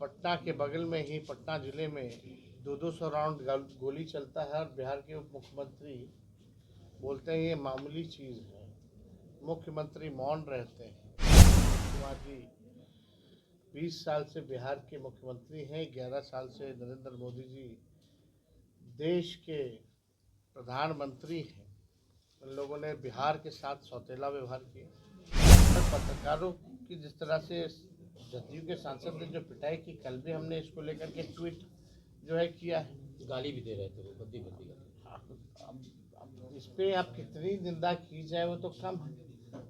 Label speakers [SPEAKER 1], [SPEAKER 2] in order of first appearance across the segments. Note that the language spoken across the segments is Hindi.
[SPEAKER 1] पटना के बगल में ही पटना जिले में 200 राउंड गोली चलता है और बिहार के उप मुख्यमंत्री बोलते हैं ये मामूली चीज़ है। मुख्यमंत्री मौन रहते हैं। कुमार जी 20 साल से बिहार के मुख्यमंत्री हैं, 11 साल से नरेंद्र मोदी जी देश के प्रधानमंत्री हैं। उन लोगों ने बिहार के साथ सौतेला व्यवहार किया। पत्रकारों की जिस तरह से जदयू के सांसद ने जो पिटाई की, कल भी हमने इसको लेकर के ट्वीट जो है किया है,
[SPEAKER 2] गाली भी दे रहे थे वो बद्दी बद्दी
[SPEAKER 1] अब इस पे आप कितनी निंदा की जाए वो तो कम है,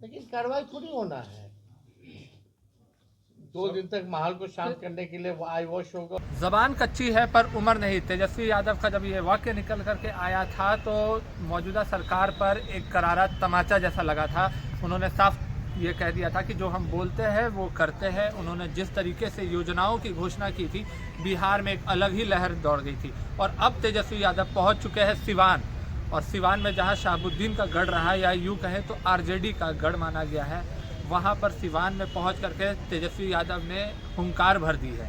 [SPEAKER 1] लेकिन कार्रवाई थोड़ी होना है। 2 दिन तक माहौल को शांत करने के लिए आई वॉश होगा।
[SPEAKER 3] जबान कच्ची है पर उम्र नहीं। तेजस्वी यादव का जब ये वाक्य निकल करके आया था तो मौजूदा सरकार पर एक करारा तमाचा जैसा लगा था। उन्होंने साफ ये कह दिया था कि जो हम बोलते हैं वो करते हैं। उन्होंने जिस तरीके से योजनाओं की घोषणा की थी, बिहार में एक अलग ही लहर दौड़ गई थी। और अब तेजस्वी यादव पहुंच चुके हैं सिवान, और सिवान में जहां शहाबुद्दीन का गढ़ रहा है, या यूँ कहें तो आरजेडी का गढ़ माना गया है, वहां पर सिवान में पहुंच करके तेजस्वी यादव ने हुंकार भर दी है।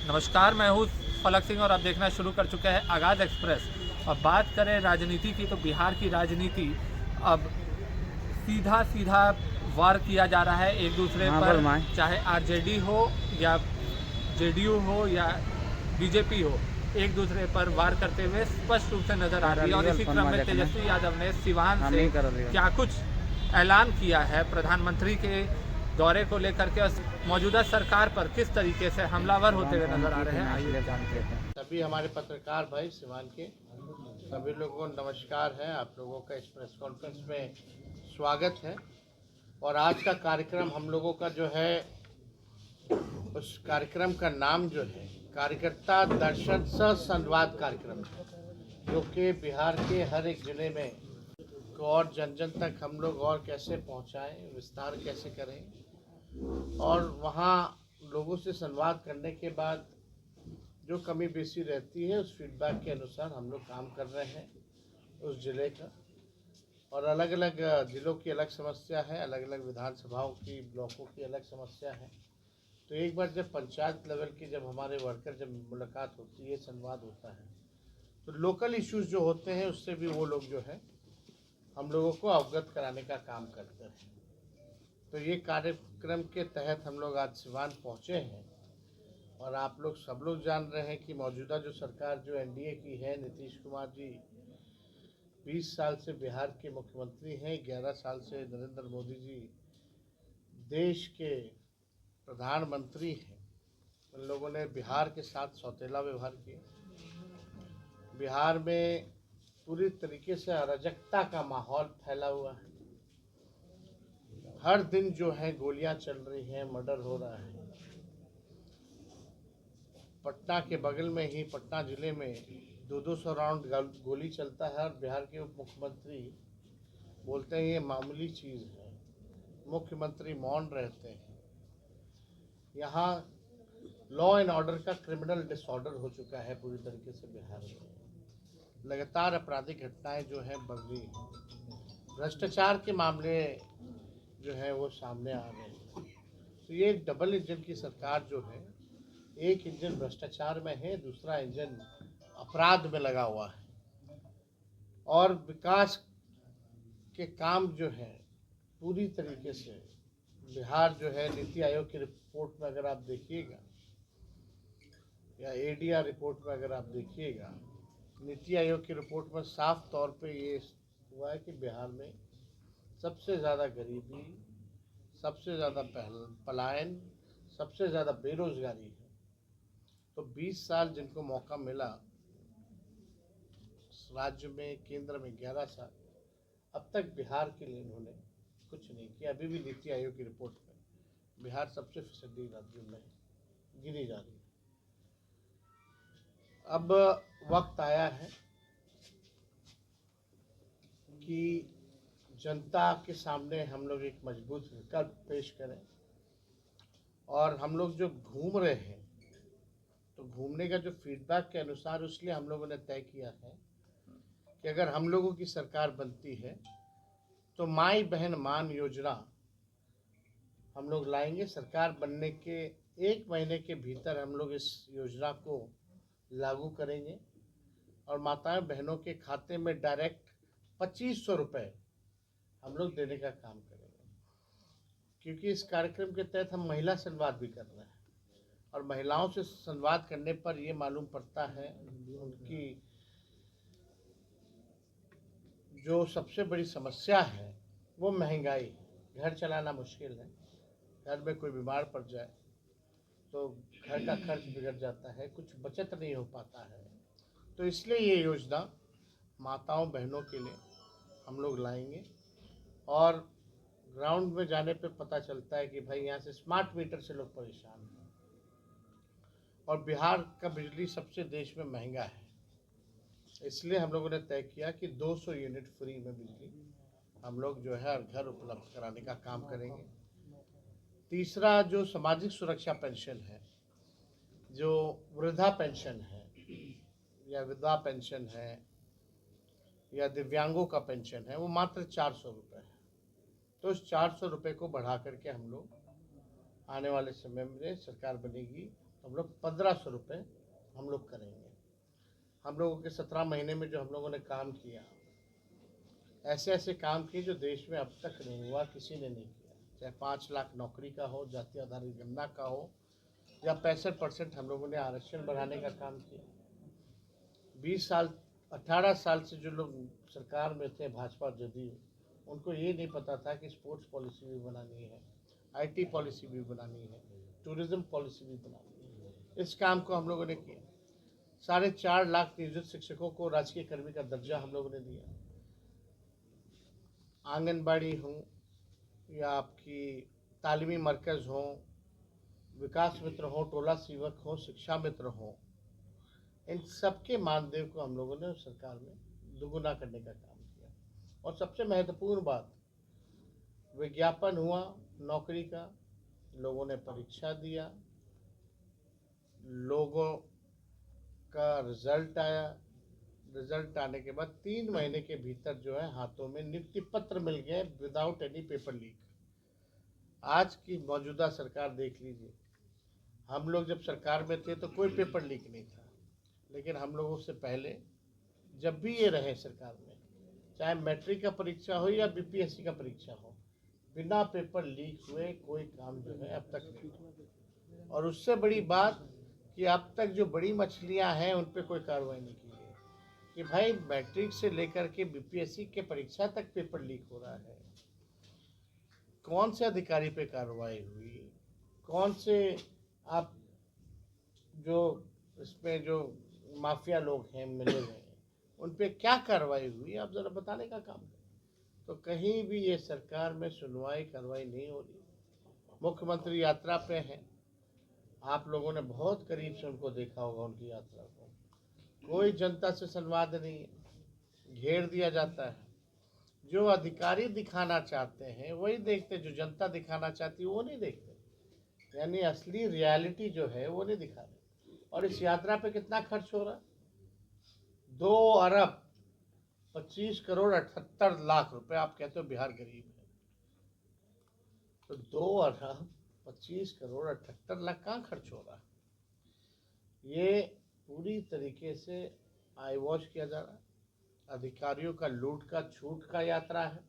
[SPEAKER 3] नमस्कार, मैं हूँ फलक सिंह और आप देखना शुरू कर चुके हैं आगाज़ एक्सप्रेस। अब बात करें राजनीति की तो बिहार की राजनीति अब सीधा सीधा वार किया जा रहा है एक दूसरे पर, चाहे आरजेडी हो या जेडीयू हो या बीजेपी हो, एक दूसरे पर वार करते हुए स्पष्ट रूप से नजर आ रही है। और इसी क्रम में तेजस्वी यादव ने सिवान से क्या कुछ ऐलान किया है प्रधानमंत्री के दौरे को लेकर के, मौजूदा सरकार पर किस तरीके से हमलावर होते हुए नजर आ रहे हैं, आइए जानते हैं।
[SPEAKER 1] सभी हमारे पत्रकार भाई सिवान के सभी लोगों को नमस्कार है। आप लोगों का इस प्रेस कॉन्फ्रेंस में स्वागत है। और आज का कार्यक्रम हम लोगों का जो है, उस कार्यक्रम का नाम जो है कार्यकर्ता दर्शन सह संवाद कार्यक्रम है, जो कि बिहार के हर एक जिले में और जन जन तक हम लोग और कैसे पहुंचाएं, विस्तार कैसे करें, और वहां लोगों से संवाद करने के बाद जो कमी बेसी रहती है उस फीडबैक के अनुसार हम लोग काम कर रहे हैं उस जिले का। और अलग अलग जिलों की अलग समस्या है, अलग अलग विधानसभाओं की, ब्लॉकों की अलग समस्या है। तो एक बार जब पंचायत लेवल की जब हमारे वर्कर जब मुलाकात होती है, संवाद होता है, तो लोकल इश्यूज जो होते हैं उससे भी वो लोग जो है हम लोगों को अवगत कराने का काम करते हैं। तो ये कार्यक्रम के तहत हम लोग आज सिवान पहुँचे हैं। और आप लोग सब लोग जान रहे हैं कि मौजूदा जो सरकार जो एनडीए की है, नीतीश कुमार जी 20 साल से बिहार के मुख्यमंत्री हैं, 11 साल से नरेंद्र मोदी जी देश के प्रधानमंत्री हैं। उन लोगों ने बिहार के साथ सौतेला व्यवहार किया। बिहार में पूरी तरीके से अराजकता का माहौल फैला हुआ है। हर दिन जो है गोलियां चल रही हैं, मर्डर हो रहा है। पटना के बगल में ही पटना जिले में 200 राउंड गोली चलता है और बिहार के उप मुख्यमंत्री बोलते हैं ये मामूली चीज़ है। मुख्यमंत्री मौन रहते हैं। यहाँ लॉ एंड ऑर्डर का क्रिमिनल डिसऑर्डर हो चुका है पूरी तरीके से बिहार में। लगातार आपराधिक घटनाएं जो हैं बढ़ रही हैं। भ्रष्टाचार के मामले जो है वो सामने आ रहे हैं। तो ये एक डबल इंजन की सरकार जो है, एक इंजन भ्रष्टाचार में है, दूसरा इंजन अपराध में लगा हुआ है। और विकास के काम जो है पूरी तरीके से बिहार जो है, नीति आयोग की रिपोर्ट में अगर आप देखिएगा या एडीआर रिपोर्ट में अगर आप देखिएगा, नीति आयोग की रिपोर्ट में साफ तौर पे ये हुआ है कि बिहार में सबसे ज़्यादा गरीबी, सबसे ज़्यादा पलायन, सबसे ज़्यादा बेरोजगारी है। तो 20 साल जिनको मौका मिला राज्य में, केंद्र में 11 साल, अब तक बिहार के लिए इन्होंने कुछ नहीं किया। अभी भी नीति आयोग की रिपोर्ट में बिहार सबसे फिसड्डी राज्यों में गिनी जा रही है। अब वक्त आया है कि जनता के सामने हम लोग एक मजबूत विकल्प पेश करें। और हम लोग जो घूम रहे हैं, तो घूमने का जो फीडबैक के अनुसार इसलिए हम लोगों ने तय किया है कि अगर हम लोगों की सरकार बनती है तो माई बहन मान योजना हम लोग लाएंगे। सरकार बनने के 1 महीने के भीतर हम लोग इस योजना को लागू करेंगे और माताएं बहनों के खाते में डायरेक्ट 2500 रुपये हम लोग देने का काम करेंगे, क्योंकि इस कार्यक्रम के तहत हम महिला संवाद भी कर रहे हैं और महिलाओं से संवाद करने पर ये मालूम पड़ता है उनकी जो सबसे बड़ी समस्या है वो महंगाई है। घर चलाना मुश्किल है, घर में कोई बीमार पड़ जाए तो घर का खर्च बिगड़ जाता है, कुछ बचत नहीं हो पाता है। तो इसलिए ये योजना माताओं बहनों के लिए हम लोग लाएंगे और ग्राउंड में जाने पे पता चलता है कि भाई यहाँ से स्मार्ट मीटर से लोग परेशान हैं और बिहार का बिजली सबसे देश में महंगा है। इसलिए हम लोगों ने तय किया कि 200 यूनिट फ्री में बिजली हम लोग जो है हर घर उपलब्ध कराने का काम करेंगे। तीसरा जो सामाजिक सुरक्षा पेंशन है, जो वृद्धा पेंशन है या विधवा पेंशन है या दिव्यांगों का पेंशन है, वो मात्र 400 रुपये है। तो उस 400 रुपये को बढ़ा करके हम लोग आने वाले समय में सरकार बनेगी हम लोग 1500 रुपये हम लोग करेंगे। हम लोगों के 17 महीने में जो हम लोगों ने काम किया, ऐसे ऐसे काम किए जो देश में अब तक नहीं हुआ, किसी ने नहीं किया। चाहे 5 लाख नौकरी का हो, जाति आधारित गणना का हो, या 65% हम लोगों ने आरक्षण बढ़ाने का काम किया। 20 साल 18 साल से जो लोग सरकार में थे भाजपा जदयू, उनको ये नहीं पता था कि स्पोर्ट्स पॉलिसी भी बनानी है, IT पॉलिसी भी बनानी है, टूरिज्म पॉलिसी भी बनानी है। इस काम को हम लोगों ने किया। 4.5 लाख नियोजित शिक्षकों को राजकीय कर्मी का दर्जा हम लोगों ने दिया। आंगनबाड़ी हो या आपकी तालीमी मरकज़ हो, विकास मित्र हो, टोला सेवक हो, शिक्षा मित्र हो, इन सबके मानदेय को हम लोगों ने सरकार में दुगुना करने का काम किया। और सबसे महत्वपूर्ण बात, विज्ञापन हुआ नौकरी का, लोगों ने परीक्षा दिया, लोगों का रिजल्ट आया। रिजल्ट आने के बाद 3 महीने के भीतर जो है हाथों में नियुक्ति पत्र मिल गए विदाउट एनी पेपर लीक। आज की मौजूदा सरकार देख लीजिए, हम लोग जब सरकार में थे तो कोई पेपर लीक नहीं था, लेकिन हम लोगों से पहले जब भी ये रहे सरकार में, चाहे मैट्रिक का परीक्षा हो या BPSC का परीक्षा हो, बिना पेपर लीक हुए कोई काम जो है अब तक नहीं। और उससे बड़ी बात कि अब तक जो बड़ी मछलियां हैं उन पे कोई कार्रवाई नहीं की गई कि भाई मैट्रिक से लेकर के BPSC के परीक्षा तक पेपर लीक हो रहा है। कौन से अधिकारी पे कार्रवाई हुई, कौन से आप जो इसमें जो माफिया लोग हैं मिले हुए हैं उन पे क्या कार्रवाई हुई, आप ज़रा बताने का काम करें। तो कहीं भी ये सरकार में सुनवाई कार्रवाई नहीं हो रही। मुख्यमंत्री यात्रा पे हैं, आप लोगों ने बहुत करीब से उनको देखा होगा, उनकी यात्रा को। कोई जनता से संवाद नहीं है, घेर दिया जाता है। जो अधिकारी दिखाना चाहते हैं वही देखते, जो जनता दिखाना चाहती है वो नहीं देखते। यानी असली रियलिटी जो है वो नहीं दिखा रहे। और इस यात्रा पे कितना खर्च हो रहा है? 2 अरब 25 करोड़ 78 लाख रुपए। आप कहते हो बिहार गरीब है, तो 2 अरब 25 करोड़ 78 लाख कहाँ खर्च हो रहा है? ये पूरी तरीके से आई वॉश किया जा रहा है। अधिकारियों का लूट का छूट का यात्रा है।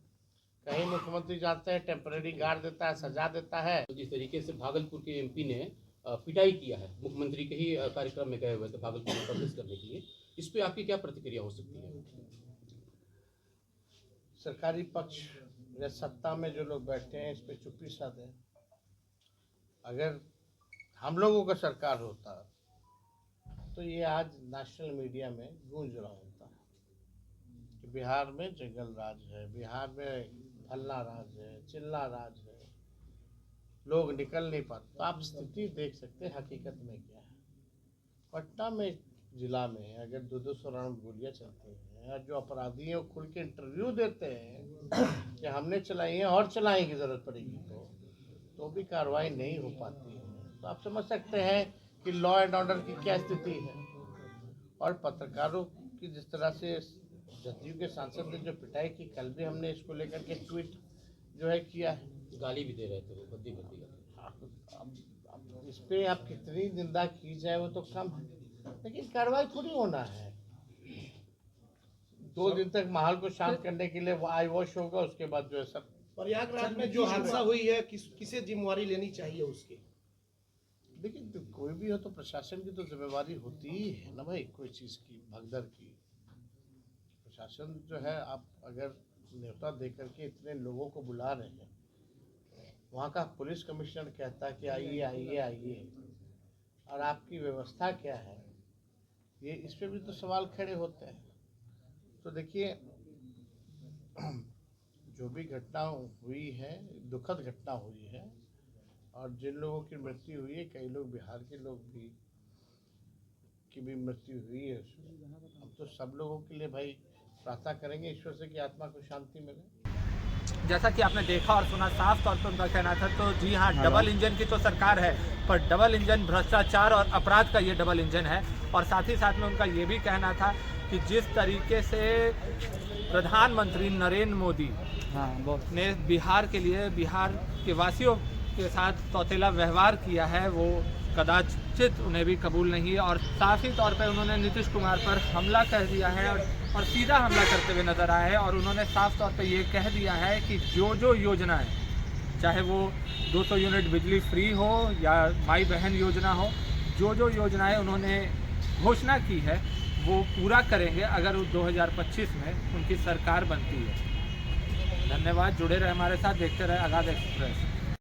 [SPEAKER 1] कहीं मुख्यमंत्री जाते हैं, टेम्परेरी गार्ड देता है, सजा देता है।
[SPEAKER 2] तो जिस तरीके से भागलपुर के MP ने पिटाई किया है, मुख्यमंत्री के ही कार्यक्रम में गए हुए थे भागलपुर में प्रवेश करने के लिए, इस पे आपकी क्या प्रतिक्रिया हो सकती है?
[SPEAKER 1] सरकारी पक्ष या सत्ता में जो लोग बैठे हैं इस पे चुप्पी साधे। अगर हम लोगों का सरकार होता तो ये आज नेशनल मीडिया में गूंज रहा होता कि बिहार में जंगल राज है, बिहार में फल्ला राज है, चिल्ला राज है, लोग निकल नहीं पाते। तो आप स्थिति देख सकते हैं हकीकत में क्या है। पटना में जिला में अगर 200 राउंड गोलियां चलती हैं और जो अपराधियों खुल के इंटरव्यू देते हैं कि हमने चलाई हैं और चलाने की ज़रूरत पड़ेगी तो भी कार्रवाई नहीं हो पाती है। तो आप समझ सकते हैं कि लॉ एंड ऑर्डर की क्या स्थिति है। और पत्रकारों की जिस तरह से जदयू के सांसद ने जो पिटाई की, कल भी हमने इसको लेकर के ट्वीट जो है किया है।
[SPEAKER 2] गाली भी दे रहे थे वो, बद्दी बद्दी।
[SPEAKER 1] अब इस पे आप कितनी निंदा की जाए वो तो कम है, लेकिन कार्रवाई थोड़ी होना है। 2 दिन तक माहौल को शांत करने के लिए आई वॉश होगा, उसके बाद जो है सब।
[SPEAKER 4] प्रयागराज में जो हादसा हुई है किसे जिम्मेवारी लेनी चाहिए उसकी?
[SPEAKER 1] देखिए, तो कोई भी हो तो प्रशासन की तो जिम्मेवारी होती ही है ना भाई, कोई चीज़ की भगदड़ की। प्रशासन जो है, आप अगर न्योता देकर के इतने लोगों को बुला रहे हैं, वहाँ का पुलिस कमिश्नर कहता है कि आइए आइए आइए, और आपकी व्यवस्था क्या है, ये इस पे भी तो सवाल खड़े होते हैं। तो देखिए, जो भी घटना हुई है, दुखद घटना हुई है, और जिन लोगों की मृत्यु हुई है, कई लोग बिहार के लोग भी की भी मृत्यु हुई है उसमें। हम तो सब लोगों के लिए भाई प्रार्थना करेंगे ईश्वर से कि आत्मा को शांति मिले।
[SPEAKER 3] जैसा कि आपने देखा और सुना, साफ तौर पर उनका कहना था। तो जी हाँ, डबल इंजन की तो सरकार है, पर डबल इंजन भ्रष्टाचार और अपराध का ये डबल इंजन है। और साथ ही साथ में उनका ये भी कहना था कि जिस तरीके से प्रधानमंत्री नरेंद्र मोदी ने बिहार के लिए, बिहार के वासियों के साथ सौतेला व्यवहार किया है, वो कदाचित उन्हें भी कबूल नहीं है। और साफ ही तौर पे उन्होंने नीतीश कुमार पर हमला कर दिया है और सीधा हमला करते हुए नजर आए हैं। और उन्होंने साफ तौर पे ये कह दिया है कि जो योजनाएं, चाहे वो 200 यूनिट बिजली फ्री हो या माई बहन योजना हो, जो योजनाएं उन्होंने घोषणा की है वो पूरा करेंगे अगर 2025 में उनकी सरकार बनती है। धन्यवाद, जुड़े रहे हमारे साथ, देखते रहे आगाज एक्सप्रेस।